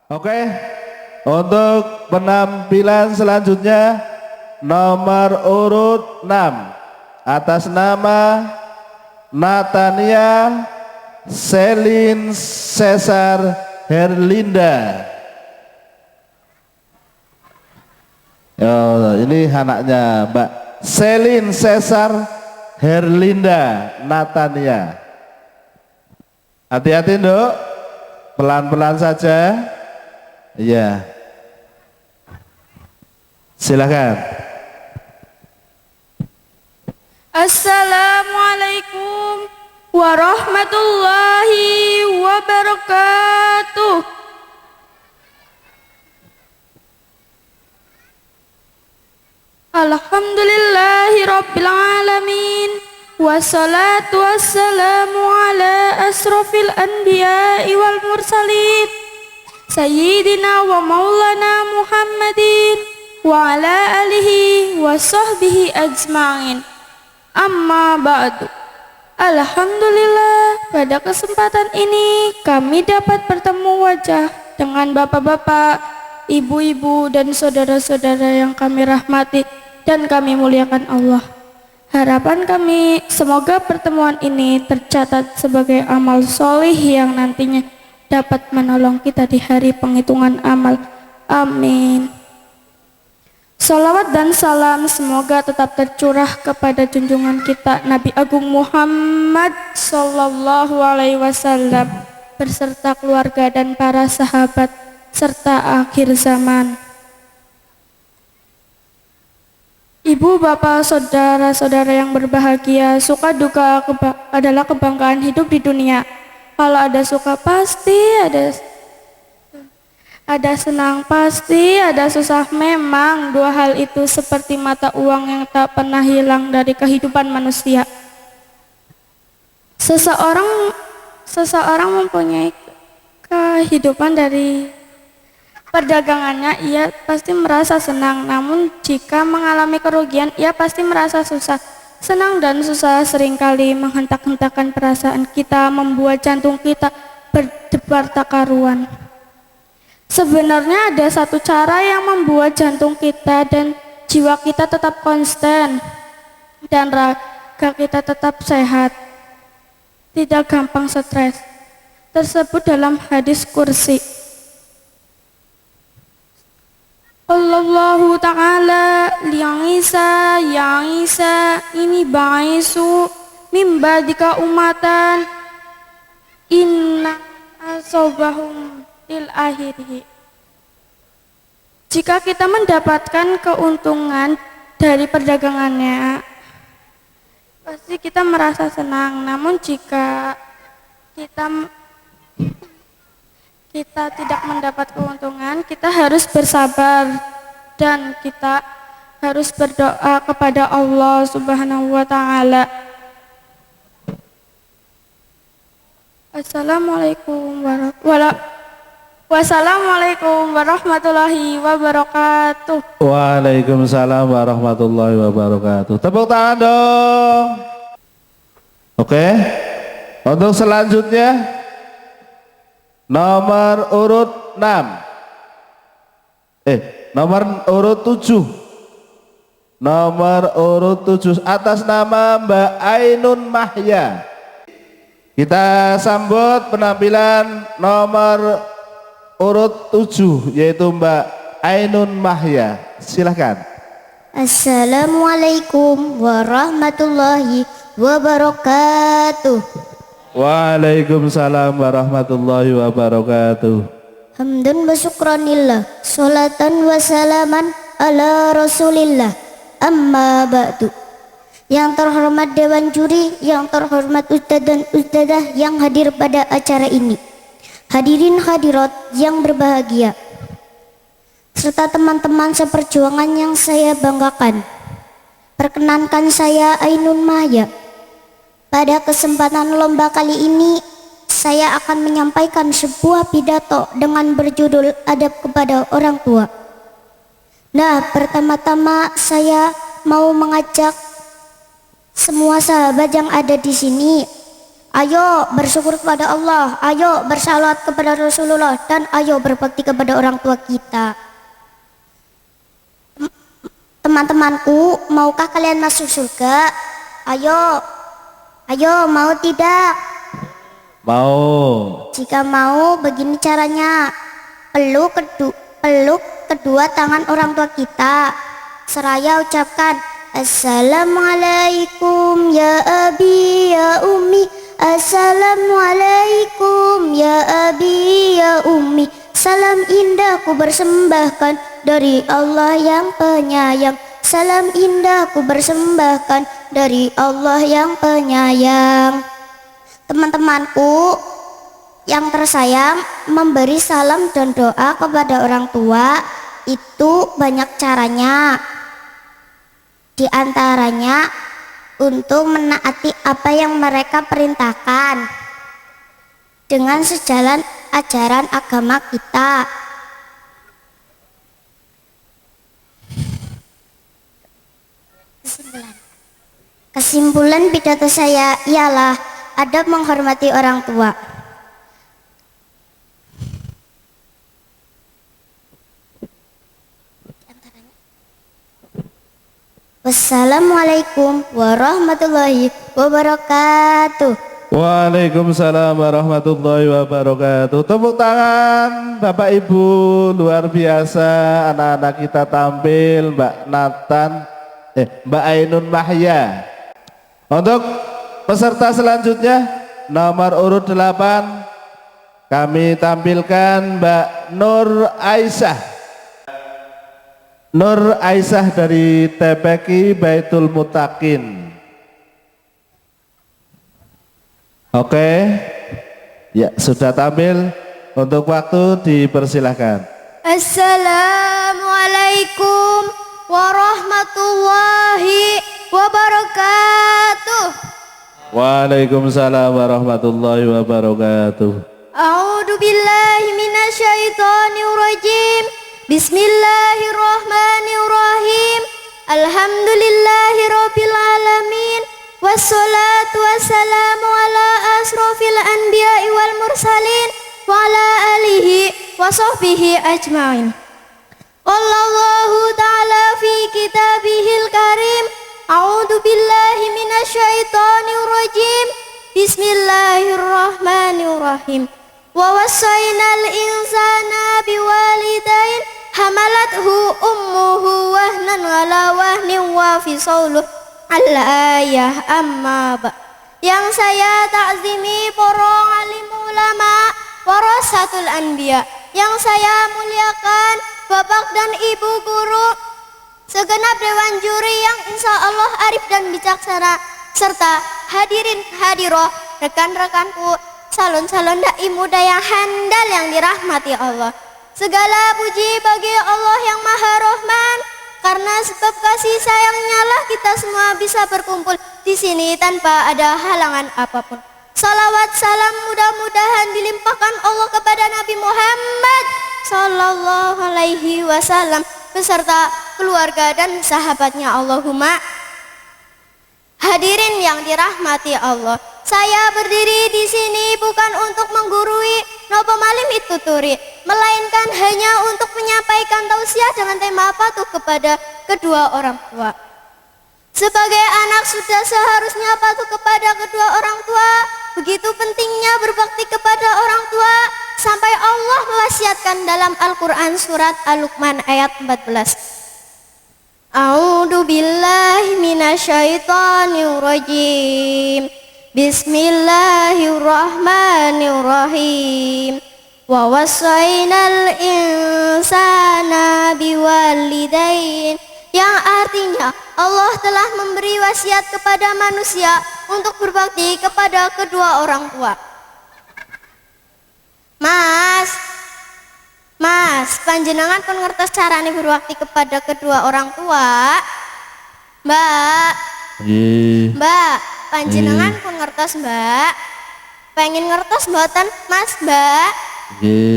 Oke, untuk penampilan selanjutnya nomor urut 6 atas nama Natania Selin Cesar Herlinda. Oh, ini anaknya Mbak Selin Cesar Herlinda Natania. Hati-hati Nduk, pelan-pelan saja. Iya, silakan. Assalamualaikum warahmatullahi wabarakatuh. Alhamdulillahi rabbil alamin. Wassalatu wassalamu ala asrofil anbiya'i wal mursalin Sayyidina wa maulana Muhammadin wa ala alihi wa sahbihi ajma'in. Amma ba'du. Alhamdulillah, pada kesempatan ini kami dapat bertemu wajah dengan bapak-bapak, ibu-ibu dan saudara-saudara yang kami rahmati dan kami muliakan Allah. Harapan kami semoga pertemuan ini tercatat sebagai amal solih yang nantinya dapat menolong kita di hari penghitungan amal. Amin. Salawat dan salam semoga tetap tercurah kepada junjungan kita Nabi Agung Muhammad Sallallahu Alaihi Wasallam beserta keluarga dan para sahabat serta akhir zaman. Ibu, bapak, saudara-saudara yang berbahagia, suka duka adalah kebanggaan hidup di dunia. Kalau ada suka pasti ada senang pasti, ada susah memang. Dua hal itu seperti mata uang yang tak pernah hilang dari kehidupan manusia. Seseorang mempunyai kehidupan dari perdagangannya, ia pasti merasa senang. Namun jika mengalami kerugian, ia pasti merasa susah. Senang dan susah seringkali menghentak-hentakan perasaan kita, membuat jantung kita berdebar tak karuan. Sebenarnya ada satu cara yang membuat jantung kita dan jiwa kita tetap konstan dan raga kita tetap sehat, tidak gampang stres. Tersebut dalam hadis kursi. Allahu ta'ala yang Isa ini ba'isu mimbadika umatan inna asobahum til akhirih. Jika kita mendapatkan keuntungan dari perdagangannya, pasti kita merasa senang. Namun jika kita tidak mendapat keuntungan, kita harus bersabar dan kita harus berdoa kepada Allah Subhanahu wa taala. Wassalamualaikum warahmatullahi wabarakatuh. Waalaikumsalam warahmatullahi wabarakatuh. Tepuk tangan dong. Oke, untuk selanjutnya nomor urut 6 nomor urut 7 atas nama Mbak Ainun Mahya. Kita sambut penampilan nomor urut 7 yaitu Mbak Ainun Mahya. Silahkan. Assalamualaikum warahmatullahi wabarakatuh. Waalaikumsalam warahmatullahi wabarakatuh. Hamdan wa syukranillah, salatan wa salaman ala rasulillah, amma ba'du. Yang terhormat Dewan Juri, yang terhormat Ustadz dan Ustadzah yang hadir pada acara ini, hadirin hadirat yang berbahagia, serta teman-teman seperjuangan yang saya banggakan. Perkenankan saya Ainun Mahya. Pada kesempatan lomba kali ini, saya akan menyampaikan sebuah pidato dengan berjudul Adab kepada Orang Tua. Nah, pertama-tama saya mau mengajak semua sahabat yang ada di sini Ayo bersyukur kepada Allah, ayo bersalawat kepada Rasulullah, dan ayo berbakti kepada orang tua kita. Teman-temanku, maukah kalian masuk surga? Ayo, ayo, mau tidak? Mau. Jika mau, begini caranya. Peluk kedua tangan orang tua kita. Seraya ucapkan, Assalamualaikum ya abi ya ummi. Assalamualaikum ya abi ya ummi. Salam indah ku bersembahkan dari Allah yang penyayang. Salam indah ku bersembahkan dari Allah yang penyayang. Teman-temanku yang tersayang, memberi salam dan doa kepada orang tua itu banyak caranya. Di antaranya untuk menaati apa yang mereka perintahkan dengan sejalan ajaran agama kita. Kesimpulan pidato saya ialah adab menghormati orang tua. Wassalamualaikum warahmatullahi wabarakatuh. Waalaikumsalam warahmatullahi wabarakatuh. Tepuk tangan Bapak Ibu, luar biasa anak-anak kita tampil. Mbak Mbak Ainun Mahya. Untuk peserta selanjutnya nomor urut 8 kami tampilkan Mbak Nur Aisyah. Nur Aisyah dari TPQ Baitul Mutakin. Oke, ya sudah tampil. Untuk waktu dipersilahkan. Assalamualaikum warahmatullahi wabarakatuh. Waalaikumsalam warahmatullahi wabarakatuh. A'udzu billahi minasyaitonir rajim. Bismillahirrahmanirrahim. Alhamdulillahirabbil alamin. Wassalatu wassalamu ala asrofil anbiya'i wal mursalin wa ala alihi wa sahbihi ajmain. Wallahu ta'ala fi kitabihil karim. A'udzu billahi minasyaitonir rajim. Bismillahirrahmanirrahim. Wa wassaynal insana biwalidain hamalathu ummuhu wahnan ala wahnin wa fisaluh al-ayah amma ba. Yang saya takzimi para alim ulama warasatul anbiya, yang saya muliakan bapak dan ibu guru, segenap dewan juri yang insya Allah arif dan bijaksana, serta hadirin hadiroh, rekan-rekanku, calon-calon dai muda yang handal yang dirahmati Allah. Segala puji bagi Allah yang Maha Rahman, karena sebab kasih sayangnya lah kita semua bisa berkumpul di sini tanpa ada halangan apapun. Salawat salam mudah-mudahan dilimpahkan Allah kepada Nabi Muhammad Sallallahu Alaihi Wasallam beserta keluarga dan sahabatnya. Allahumma. Hadirin yang dirahmati Allah, saya berdiri di sini bukan untuk menggurui nopo malim itu turi, melainkan hanya untuk menyampaikan tausiah dengan tema patuh kepada kedua orang tua. Sebagai anak sudah seharusnya patuh kepada kedua orang tua. Begitu pentingnya berbakti kepada orang tua sampai Allah mewasiatkan dalam Al-Quran surat Al-Luqman ayat 14. A'udzu billahi minasyaitonir rajim. Bismillahirrahmanirrahim. Wa wassaynal insana biwalidain, yang artinya Allah telah memberi wasiat kepada manusia untuk berbakti kepada kedua orang tua. Mas, panjenengan pun ngertos carane berbakti kepada kedua orang tua? Mbak, panjenengan pun ngertos, Mbak? Pengen ngertos mboten, Mas, Mbak?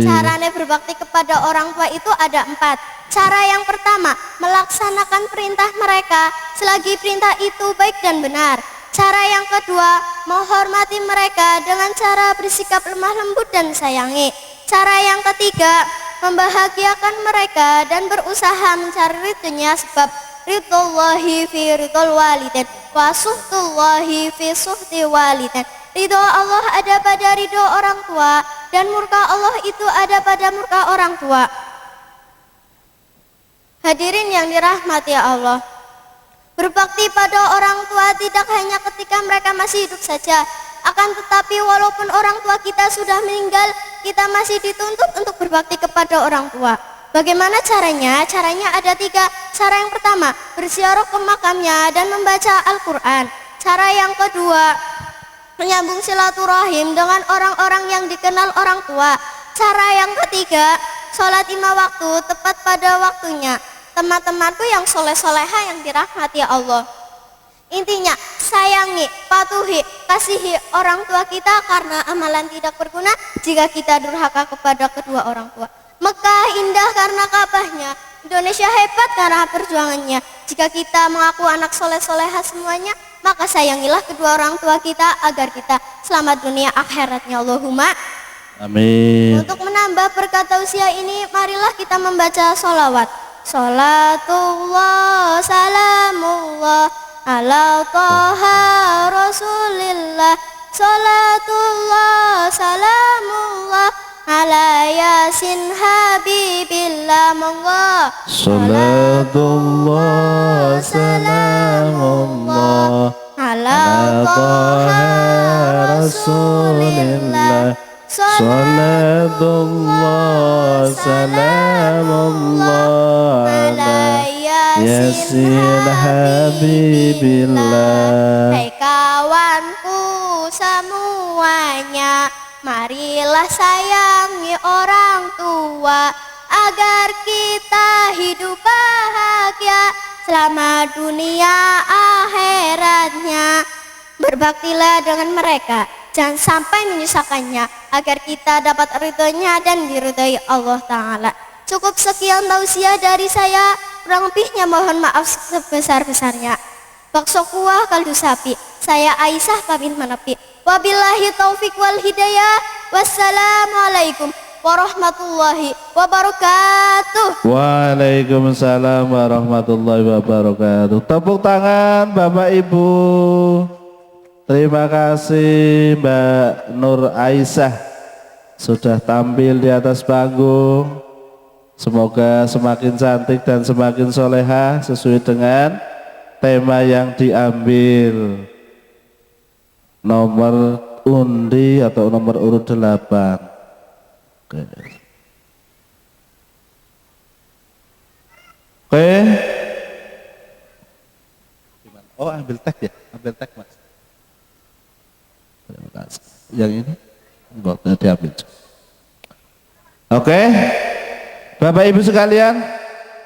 Carane berbakti kepada orang tua itu ada 4. Cara yang pertama, melaksanakan perintah mereka selagi perintah itu baik dan benar. Cara yang kedua, menghormati mereka dengan cara bersikap lemah lembut dan sayangi. Cara yang ketiga, membahagiakan mereka dan berusaha mencari ridhonya, sebab ridhollahi fi ridhol walidain wa suhtullahi fi suhti walidain. Ridho Allah ada pada ridho orang tua dan murka Allah itu ada pada murka orang tua. Hadirin yang dirahmati Allah, berbakti pada orang tua tidak hanya ketika mereka masih hidup saja, akan tetapi walaupun orang tua kita sudah meninggal, kita masih dituntut untuk berbakti kepada orang tua. Bagaimana caranya? Caranya ada 3. Cara yang pertama, berziarah ke makamnya dan membaca Al-Quran. Cara yang kedua, menyambung silaturahim dengan orang-orang yang dikenal orang tua. Cara yang ketiga, sholat 5 waktu tepat pada waktunya. Teman-temanku yang soleh-soleha yang dirahmati Allah, intinya sayangi, patuhi, kasihi orang tua kita, karena amalan tidak berguna jika kita durhaka kepada kedua orang tua. Mekah indah karena Ka'bahnya, Indonesia hebat karena perjuangannya. Jika kita mengaku anak soleh-soleha semuanya, maka sayangilah kedua orang tua kita agar kita selamat dunia akhiratnya. Allahumma Amin. Untuk menambah berkat tausiah ini, marilah kita membaca sholawat. Salatullah salamullah ala toha rasulillah. Salatullah salamullah ala yasin habibillah. Monggo. Salatullah salamullah ala toha rasulillah. Salatullah salamullah ala yasin habibillah. Hai kawanku semuanya, marilah sayangi orang tua agar kita hidup bahagia selama dunia akhiratnya. Berbaktilah dengan mereka, jangan sampai menyusahkannya, agar kita dapat ridhonya dan diridhoi Allah Ta'ala. Cukup sekian tausiah dari saya, kurang lebihnya mohon maaf sebesar-besarnya. Bakso kuah kaldu sapi, saya Aisyah pamit menepi. Wabillahi taufik wal hidayah. Wassalamualaikum warahmatullahi wabarakatuh. Waalaikumsalam warahmatullahi wabarakatuh. Tepuk tangan Bapak Ibu. Terima kasih Mbak Nur Aisyah sudah tampil di atas panggung. Semoga semakin cantik dan semakin soleha sesuai dengan tema yang diambil. Nomor undi atau nomor urut 8. Oke. Oke. Oh, ambil tag ya? Ambil tag Mas. Terima kasih. Yang ini enggak diambil. Oke. Bapak Ibu sekalian,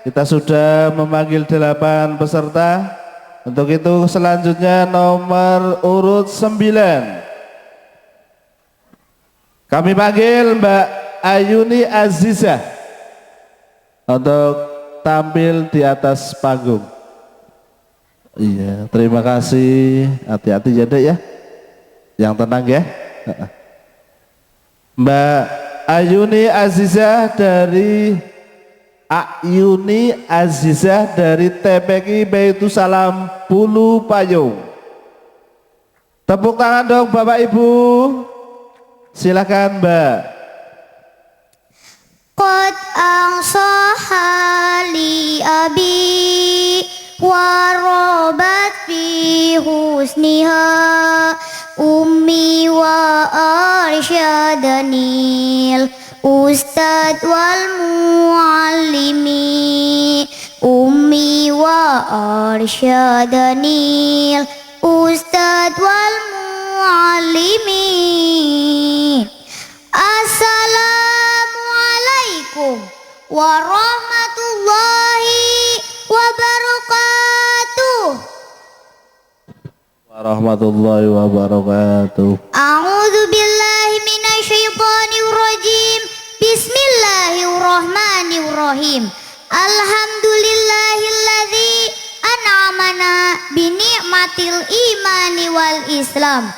kita sudah memanggil 8 peserta. Untuk itu selanjutnya nomor urut 9. Kami panggil Mbak Ayuni Azizah untuk tampil di atas panggung. Iya, terima kasih. Hati-hati ya Dek ya. Yang tenang ya. Mbak Ayuni Azizah dari TPQ Baitus Salam Bulu Payung. Tepuk tangan dong Bapak Ibu. Silakan Mbak. Qad ansahali abi warabat fi husniha ummi wa arsyadanil ustad wal muallimi ummi wa arsyadanil ustad wal muallimi. Assalamualaikum warahmatullahi wabarakatuh. Warahmatullahi wabarakatuh. A'udzu billahi minasyaitonir rajim. Bismillahirrahmanirrahim. Alhamdulillahilladzi an'ama amana bini'matil imani wal islam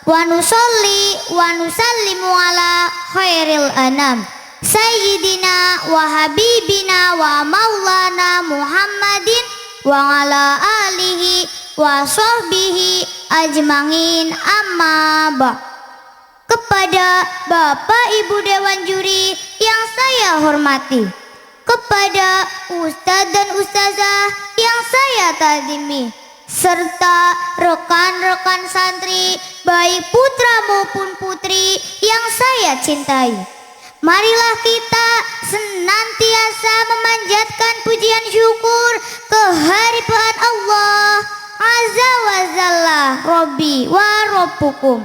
wa nusolli wa nusallimu ala khairil anam sayyidina wa habibina wa maulana Muhammadin wa ala alihi wa sahbihi ajma'in amma ba'. Kepada Bapak Ibu Dewan Juri yang saya hormati, kepada Ustadz dan Ustazah yang saya tadimi, serta rekan-rekan santri baik putra maupun putri yang saya cintai, marilah kita senantiasa memanjatkan pujian syukur kehadiran Allah Azza wa Jalla Robbi wa Robbukum,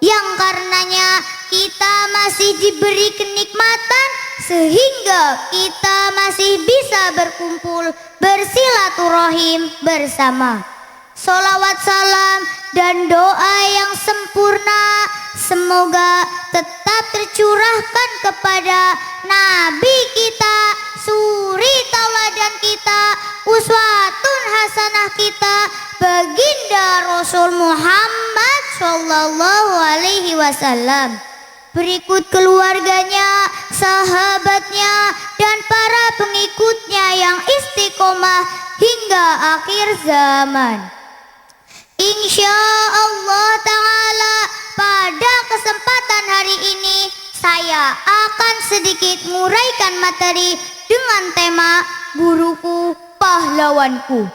yang karenanya kita masih diberi kenikmatan sehingga kita masih bisa berkumpul bersilaturahim bersama. Salawat salam dan doa yang sempurna semoga tetap tercurahkan kepada Nabi kita, suri tauladan kita, uswatun hasanah kita, baginda Rasul Muhammad sallallahu alaihi wasallam. Berikut keluarganya, sahabatnya, dan para pengikutnya yang istiqomah hingga akhir zaman. Insya Allah Ta'ala pada kesempatan hari ini saya akan sedikit menguraikan materi dengan tema Guruku Pahlawanku.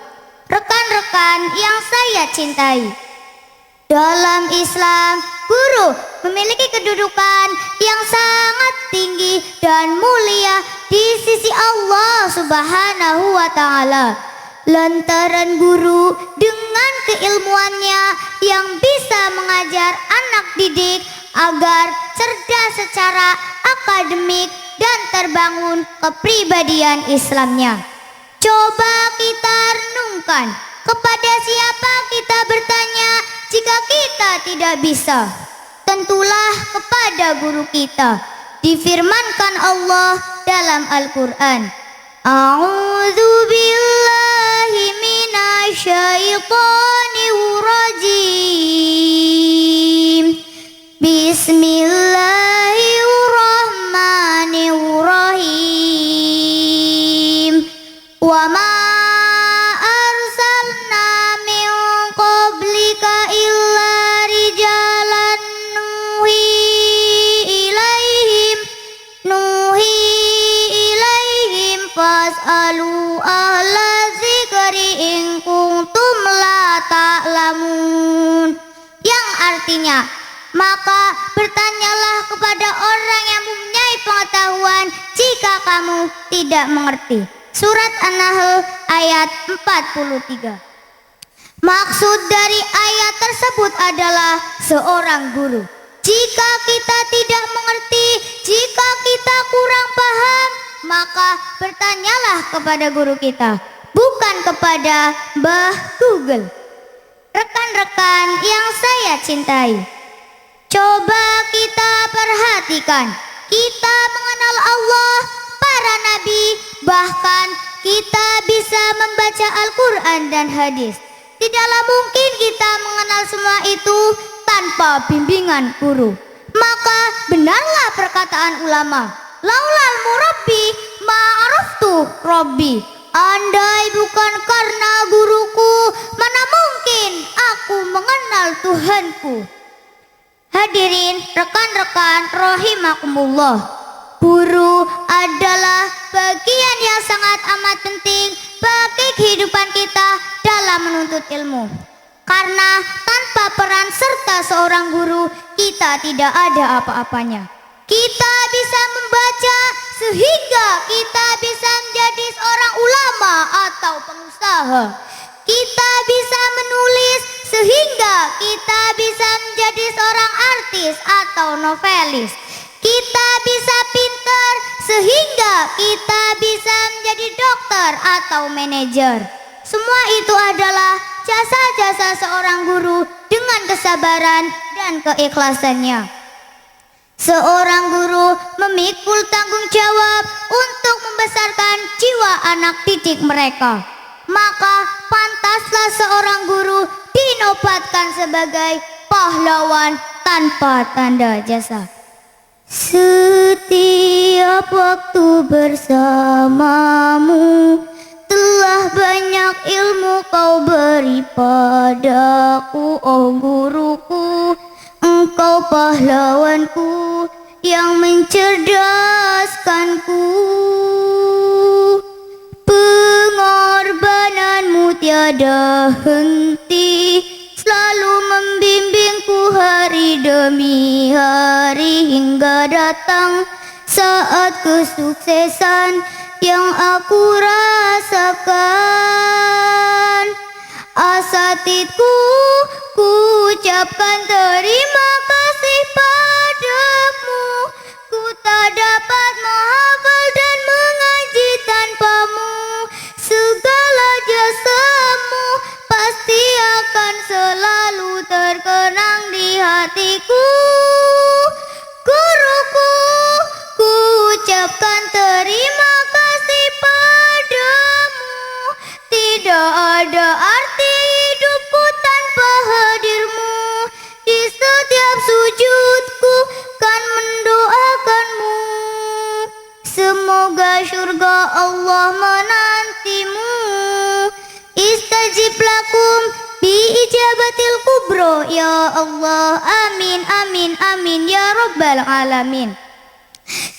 Rekan-rekan yang saya cintai, dalam Islam, guru memiliki kedudukan yang sangat tinggi dan mulia di sisi Allah Subhanahu wa Ta'ala. Lantaran guru dengan keilmuannya yang bisa mengajar anak didik agar cerdas secara akademik dan terbangun kepribadian Islamnya. Coba kita renungkan, kepada siapa kita bertanya jika kita tidak bisa? Tentulah kepada guru kita. Difirmankan Allah dalam Al-Quran, A'udzu billahi minasyaitonir rajim. Bismillahirrahmanirrahim. Wa ma arsalna min qablika illa rijalan nuhi ilaihim fas'alu ahla zikri in kuntum la ta'lamun. Yang artinya, maka bertanyalah kepada orang yang mempunyai pengetahuan jika kamu tidak mengerti. Surat An-Nahl ayat 43. Maksud dari ayat tersebut adalah seorang guru. Jika kita tidak mengerti, jika kita kurang paham, maka bertanyalah kepada guru kita, bukan kepada Mbah Google. Rekan-rekan yang saya cintai, coba kita perhatikan, kita mengenal Allah, para nabi, bahkan kita bisa membaca Al-Quran dan hadis. Tidaklah mungkin kita mengenal semua itu tanpa bimbingan guru. Maka benarlah perkataan ulama, laulal murabbi ma'araftu rabbi. Andai bukan karena guruku, mana mungkin aku mengenal Tuhanku. Hadirin rekan-rekan rahimakumullah, guru adalah bagian yang sangat amat penting bagi kehidupan kita dalam menuntut ilmu. Karena tanpa peran serta seorang guru, kita tidak ada apa-apanya. Kita bisa membaca sehingga kita bisa menjadi seorang ulama atau pengusaha. Kita bisa menulis sehingga kita bisa menjadi seorang artis atau novelis. Kita bisa pintar sehingga kita bisa menjadi dokter atau manajer. Semua itu adalah jasa-jasa seorang guru dengan kesabaran dan keikhlasannya. Seorang guru memikul tanggung jawab untuk membesarkan jiwa anak didik mereka. Maka pantas Pantaslah seorang guru dinobatkan sebagai pahlawan tanpa tanda jasa. Setiap waktu bersamamu, telah banyak ilmu kau beri padaku, oh guruku. Engkau pahlawanku yang mencerdaskanku. Pengorbananmu tiada henti, selalu membimbingku hari demi hari, hingga datang saat kesuksesan yang aku rasakan. Asatidku, ku ucapkan terima kasih padamu. Ku tak dapat menghafal dan mengaji tanpamu. Segala jasamu pasti akan selalu terkenang di hatiku. Guruku, ku ucapkan terima kasih padamu. Tidak ada arti hidupku tanpa hadirmu. Di setiap sujudku kan mendoakanmu. Semoga surga Allah menantimu. Istajib lakum bi ijabatil kubro, ya Allah. Amin, amin, amin, ya Rabbal alamin.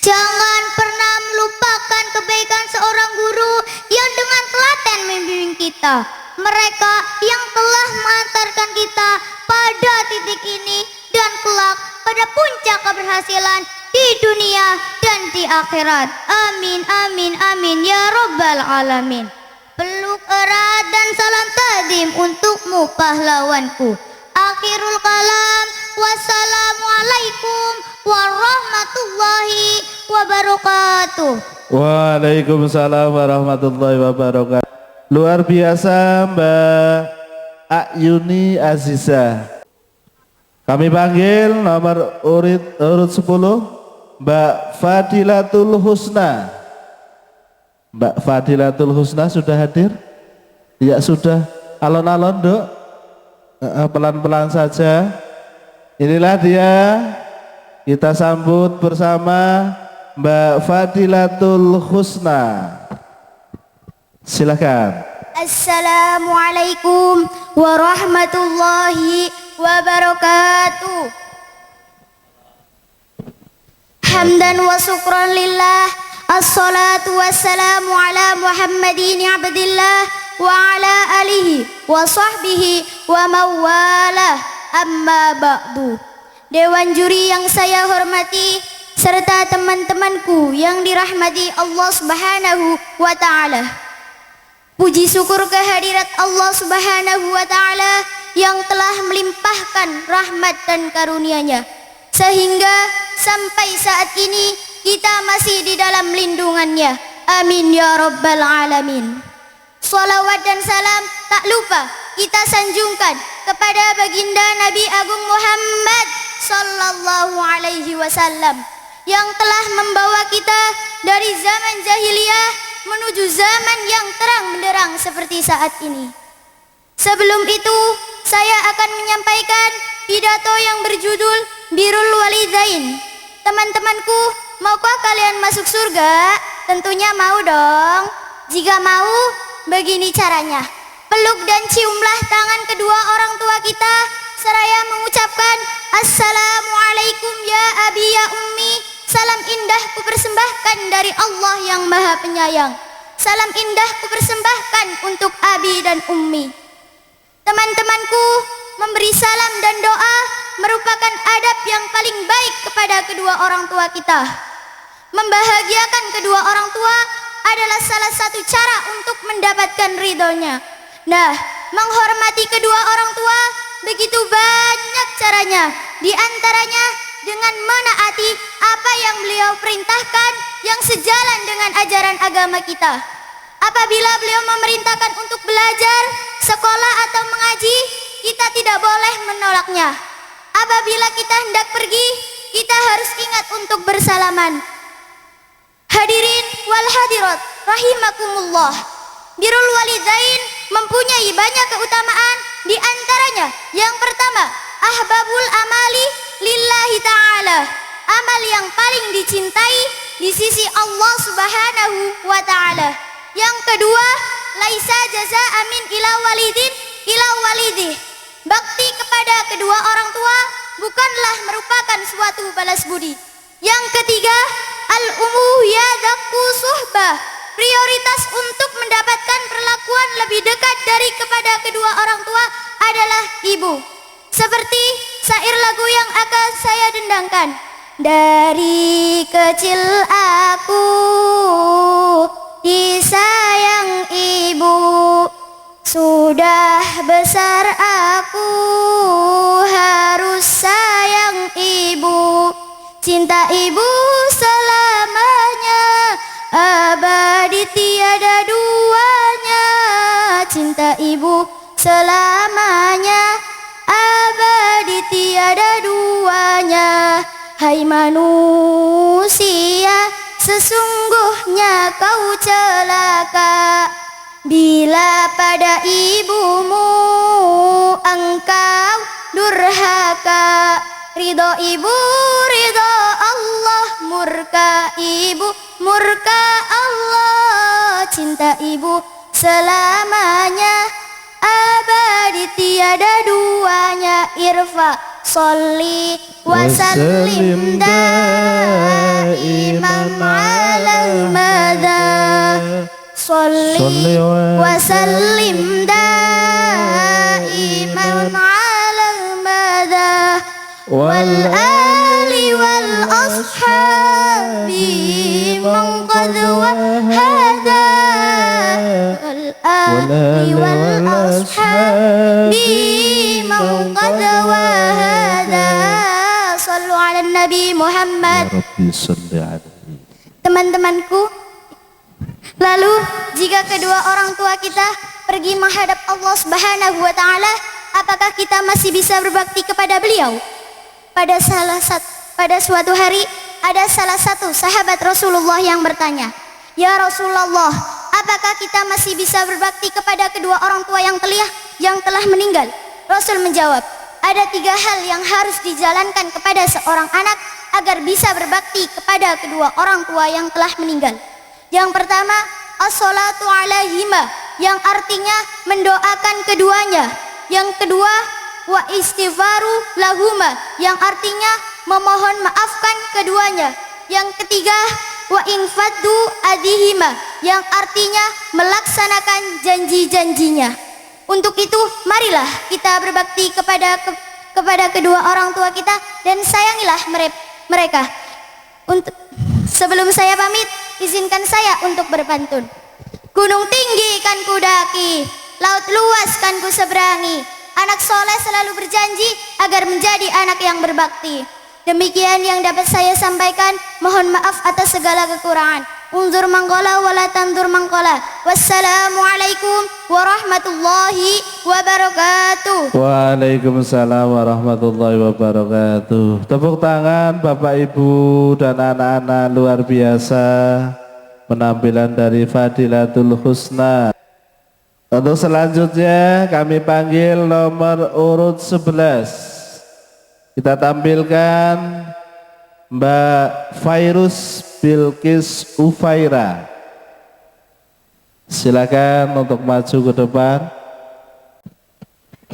Jangan pernah melupakan kebaikan seorang guru yang dengan telaten membimbing kita. Mereka yang telah mengantarkan kita pada titik ini dan kelak pada puncak keberhasilan di dunia dan di akhirat. Amin, amin, amin, ya Rabbal alamin. Peluk erat dan salam tadim untukmu pahlawanku. Akhirul kalam, wassalamualaikum warahmatullahi wabarakatuh. Waalaikumsalam warahmatullahi wabarakatuh. Luar biasa Mbak Ayuni Aziza. Kami panggil nomor urut 10 Mbak Fadilatul Husna. Mbak Fadilatul Husna sudah hadir? Ya sudah. Alon-alon Dok. Pelan-pelan saja. Inilah dia. Kita sambut bersama Mbak Fadilatul Husna. Silakan. Assalamualaikum warahmatullahi wabarakatuh. Hamdan wa syukran lillah. Assalatu wassalamu ala Muhammadin abdillah wa ala alihi wa sahbihi wa mawalah. Amma ba'du. Dewan juri yang saya hormati serta teman-temanku yang dirahmati Allah Subhanahu wa taala. Puji syukur kehadirat Allah Subhanahu wa taala yang telah melimpahkan rahmat dan karunia-Nya sehingga sampai saat ini kita masih di dalam lindungannya. Amin ya Rabbal alamin. Salawat dan salam tak lupa kita sanjungkan kepada baginda Nabi Agung Muhammad sallallahu alaihi wasallam yang telah membawa kita dari zaman jahiliyah menuju zaman yang terang benderang seperti saat ini. Sebelum itu, saya akan menyampaikan pidato yang berjudul Birrul Walidain. Teman-temanku, maukah kalian masuk surga? Tentunya mau dong. Jika mau, begini caranya. Peluk dan ciumlah tangan kedua orang tua kita seraya mengucapkan Assalamualaikum ya abi ya ummi. Salam indah kupersembahkan dari Allah yang Maha Penyayang. Salam indah kupersembahkan untuk abi dan ummi. Teman-temanku, memberi salam dan doa merupakan adab yang paling baik kepada kedua orang tua kita. Membahagiakan kedua orang tua adalah salah satu cara untuk mendapatkan ridhonya. Nah, menghormati kedua orang tua begitu banyak caranya. Di antaranya dengan menaati apa yang beliau perintahkan yang sejalan dengan ajaran agama kita. Apabila beliau memerintahkan untuk belajar, sekolah atau mengaji, kita tidak boleh menolaknya. Apabila kita hendak pergi, kita harus ingat untuk bersalaman. Hadirin wal hadirat rahimakumullah. Birrul walidain mempunyai banyak keutamaan. Di antaranya yang pertama, ahbabul amali lillahi ta'ala, amal yang paling dicintai di sisi Allah Subhanahu wa ta'ala. Yang kedua, laisa jazaa min ila walidin ila walidih, bakti kepada kedua orang tua bukanlah merupakan suatu balas budi. Yang ketiga, al-umuhiyadaku suhbah, prioritas untuk mendapatkan perlakuan lebih dekat dari kepada kedua orang tua adalah ibu. Seperti syair lagu yang akan saya dendangkan. Dari kecil aku disayang ibu, sudah besar aku harus sayang ibu. Cinta ibu selamanya abadi tiada duanya. Cinta ibu selamanya abadi tiada duanya. Hai manusia, sesungguhnya kau celaka bila pada ibumu engkau durhaka. Ridho ibu, ridho Allah, murka ibu, murka Allah. Cinta ibu selamanya abadi tiada duanya. Irfa sholli wa sallim daiman alal mada. Sholli wa sallim daiman alal mada. Wal ali wal ashabi man qad wahada. Wal ali wal ashabi man qad wahada. Sallu ala Nabi Muhammad. Ya Rabbi salli alaihi. Teman-temanku, lalu jika kedua orang tua kita pergi menghadap Allah Subhanahu wa ta'ala, apakah kita masih bisa berbakti kepada beliau? Pada suatu hari ada salah satu sahabat Rasulullah yang bertanya, "Ya Rasulullah, apakah kita masih bisa berbakti kepada kedua orang tua yang telah meninggal?" Rasul menjawab, "Ada 3 hal yang harus dijalankan kepada seorang anak agar bisa berbakti kepada kedua orang tua yang telah meninggal. Yang pertama, as-salatu alaihima, yang artinya mendoakan keduanya. Yang kedua, wa istighfaru lahuma, yang artinya memohon maafkan keduanya. Yang ketiga, wa infaddu adihima, yang artinya melaksanakan janji-janjinya. Untuk itu, marilah kita berbakti kepada kedua orang tua kita dan sayangilah mereka. Sebelum saya pamit, izinkan saya untuk berpantun. Gunung tinggi kan ku daki, laut luas kan ku seberangi. Anak soleh selalu berjanji agar menjadi anak yang berbakti. Demikian yang dapat saya sampaikan. Mohon maaf atas segala kekurangan. Unzur mangkola wala tandur mangkola. Wassalamualaikum warahmatullahi wabarakatuh. Waalaikumsalam warahmatullahi wabarakatuh. Tepuk tangan Bapak Ibu dan anak-anak, luar biasa penampilan dari Fadilatul Husna. Untuk selanjutnya kami panggil nomor urut 11. Kita tampilkan Mbak Fairus Bilqis Ufaira. Silakan untuk maju ke depan.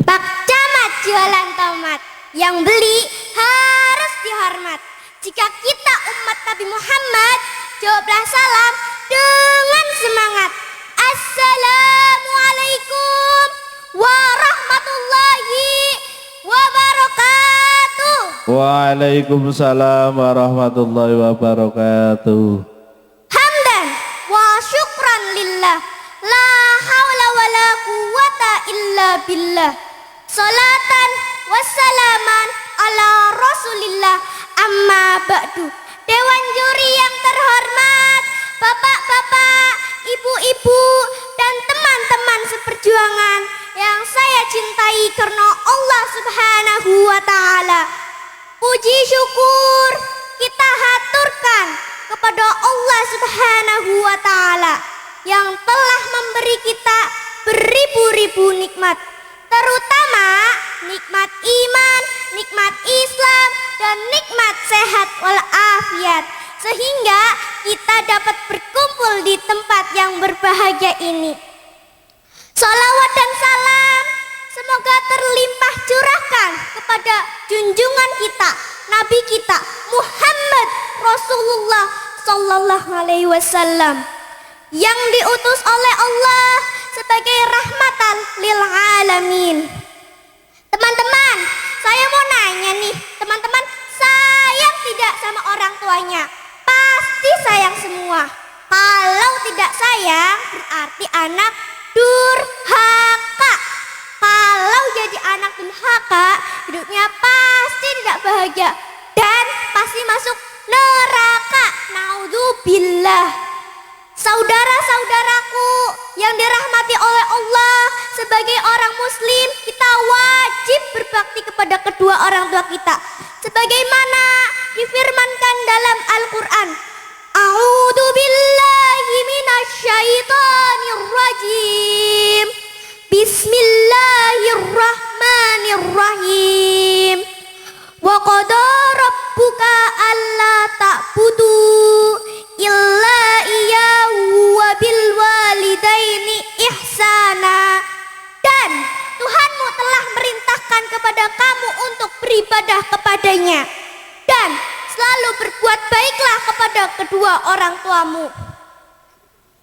Pak Camat jualan tomat, yang beli harus dihormat. Jika kita umat Nabi Muhammad, jawablah salam dengan semangat. Assalamualaikum warahmatullahi wabarakatuh. Waalaikumsalam warahmatullahi wabarakatuh. Hamdan wa syukran lillah, la hawla wa la quwata illa billah. Salatan wassalaman ala rasulillah, amma ba'du. Dewan juri yang terhormat, bapak-bapak, ibu-ibu, dan teman-teman seperjuangan yang saya cintai karena Allah Subhanahu wa ta'ala. Puji syukur kita haturkan kepada Allah Subhanahu wa ta'ala yang telah memberi kita beribu-ribu nikmat, terutama nikmat iman, nikmat Islam, dan nikmat sehat walafiat, sehingga kita dapat berkumpul di tempat yang berbahagia ini. Salawat dan salam semoga terlimpah curahkan kepada junjungan kita, Nabi kita Muhammad Rasulullah Sallallahu Alaihi Wasallam, yang diutus oleh Allah sebagai rahmatan lil alamin. Teman-teman, saya mau nanya nih, teman-teman sayang tidak sama orang tuanya? Pasti sayang semua. Kalau tidak sayang berarti anak durhaka. Kalau jadi anak durhaka, hidupnya pasti tidak bahagia dan pasti masuk neraka. Naudzubillah. Saudara-saudaraku yang dirahmati oleh Allah, sebagai orang muslim kita wajib berbakti kepada kedua orang tua kita, sebagaimana difirmankan dalam Al-Quran. A'udzu billahi minasyaitonir rajim. Bismillahirrahmanirrahim. Wa qada rabbuka alla ta'budu illa iyyahu wa bil walidaini ihsana. Dan Tuhanmu telah merintahkan kepada kamu untuk beribadah kepadanya dan selalu berbuat baiklah kepada kedua orang tuamu.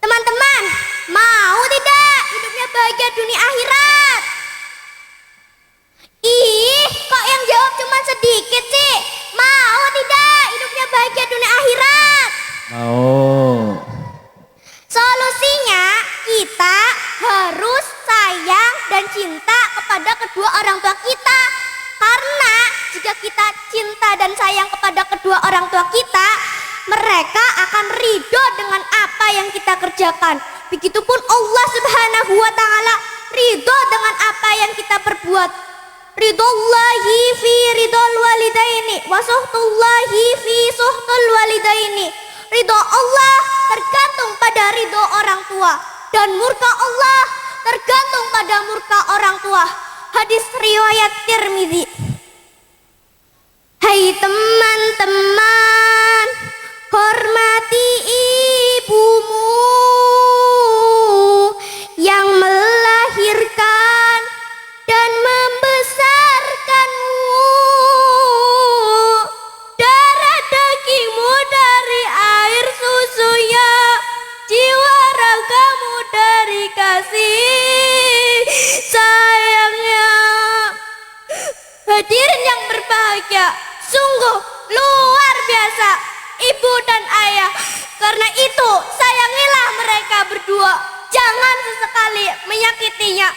Teman-teman, mau tidak hidupnya bahagia dunia akhirat? Ih, kok yang jawab cuma sedikit sih? Mau tidak hidupnya bahagia dunia akhirat? Mau. Solusinya kita harus sayang dan cinta kepada kedua orang tua kita. Karena jika kita cinta dan sayang kepada kedua orang tua kita, mereka akan ridho dengan apa yang kita kerjakan. Begitupun Allah Subhanahu wa ta'ala ridho dengan apa yang kita perbuat. Ridhollahi fi ridhol walidaini wa suhtullahi fi suhtul walidaini. Ridho Allah tergantung pada ridho orang tua, dan murka Allah tergantung pada murka orang tua. Hadis riwayat Tirmidzi. Hai teman-teman, hormati ibumu yang melahirkan dan membesarkanmu. Darah dagingmu dari air susunya, jiwa ragamu dari kasih sayangnya. Hadirin yang berbahagia, sungguh luar biasa ibu dan ayah. Karena itu sayangilah mereka berdua, jangan sesekali menyakitinya.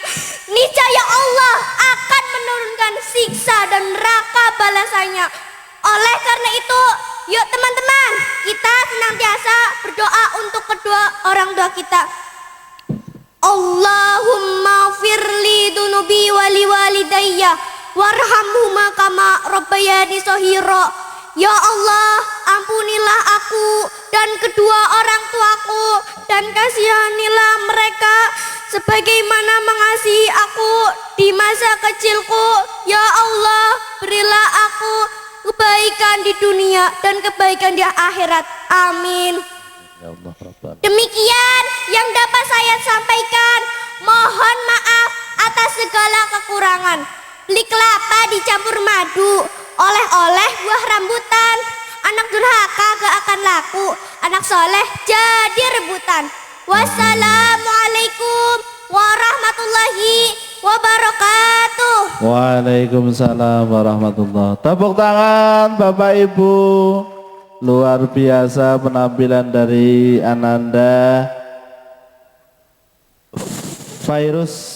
Niscaya Allah akan menurunkan siksa dan neraka balasannya. Oleh karena itu, yuk teman-teman, kita senantiasa berdoa untuk kedua orang tua kita. Allahumma firli dunubi wali walidayya warhamhuma kama rabbayani shaghira. Ya Allah, ampunilah aku dan kedua orang tuaku, dan kasihanilah mereka sebagaimana mengasihi aku di masa kecilku. Ya Allah, berilah aku kebaikan di dunia dan kebaikan di akhirat. Amin. Ya Allah, Rabbana. Demikian yang dapat saya sampaikan. Mohon maaf atas segala kekurangan. Beli kelapa dicampur madu, oleh-oleh buah rambutan. Anak durhaka gak akan laku, anak soleh jadi rebutan. Wassalamualaikum warahmatullahi wabarakatuh. Waalaikumsalam warahmatullah. Tepuk tangan Bapak Ibu. Luar biasa penampilan dari Ananda Virus